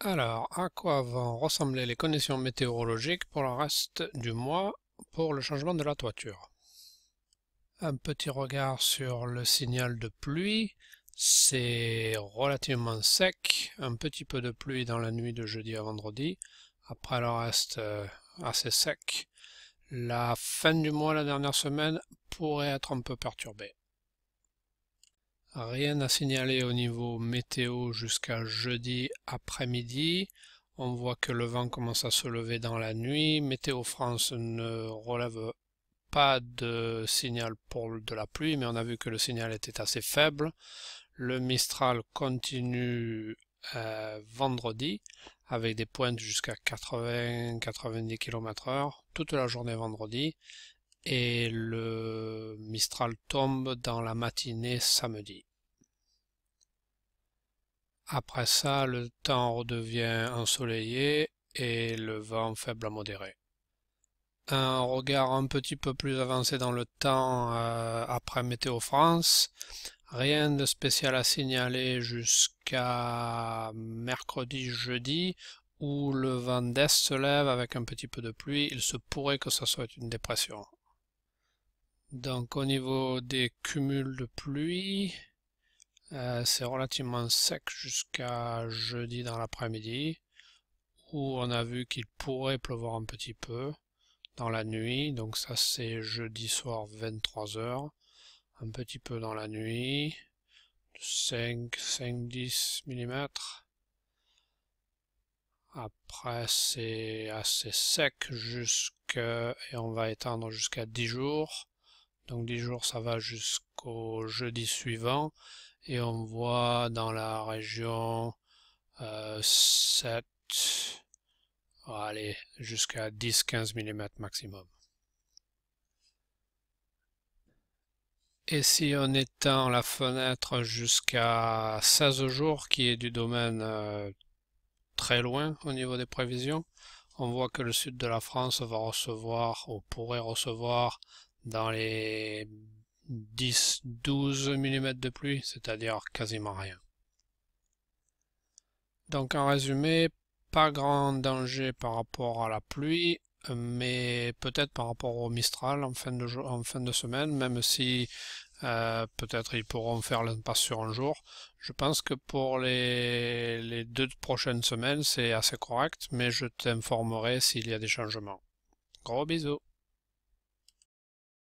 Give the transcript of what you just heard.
Alors, à quoi vont ressembler les conditions météorologiques pour le reste du mois pour le changement de la toiture? Un petit regard sur le signal de pluie. C'est relativement sec, un petit peu de pluie dans la nuit de jeudi à vendredi. Après le reste, assez sec. La fin du mois, la dernière semaine, pourrait être un peu perturbée. Rien à signaler au niveau météo jusqu'à jeudi après-midi. On voit que le vent commence à se lever dans la nuit. Météo France ne relève pas de signal pour de la pluie, mais on a vu que le signal était assez faible. Le Mistral continue vendredi avec des pointes jusqu'à 80-90 km/h toute la journée vendredi. Et le Mistral tombe dans la matinée samedi. Après ça, le temps redevient ensoleillé et le vent faible à modéré. Un regard un petit peu plus avancé dans le temps après Météo France. Rien de spécial à signaler jusqu'à mercredi, jeudi, où le vent d'est se lève avec un petit peu de pluie. Il se pourrait que ce soit une dépression. Donc au niveau des cumuls de pluie, c'est relativement sec jusqu'à jeudi dans l'après-midi, où on a vu qu'il pourrait pleuvoir un petit peu dans la nuit. Donc ça c'est jeudi soir 23h, un petit peu dans la nuit, 5-10 mm. Après c'est assez sec et on va étendre jusqu'à 10 jours. Donc 10 jours ça va jusqu'au jeudi suivant. Et on voit dans la région 7, allez, jusqu'à 10-15 mm maximum. Et si on étend la fenêtre jusqu'à 16 jours, qui est du domaine très loin au niveau des prévisions, on voit que le sud de la France va recevoir, ou pourrait recevoir, dans les 10-12 mm de pluie, c'est-à-dire quasiment rien. Donc en résumé, pas grand danger par rapport à la pluie, mais peut-être par rapport au Mistral en fin de semaine, même si peut-être ils pourront faire l'impasse sur un jour. Je pense que pour les 2 prochaines semaines, c'est assez correct, mais je t'informerai s'il y a des changements. Gros bisous!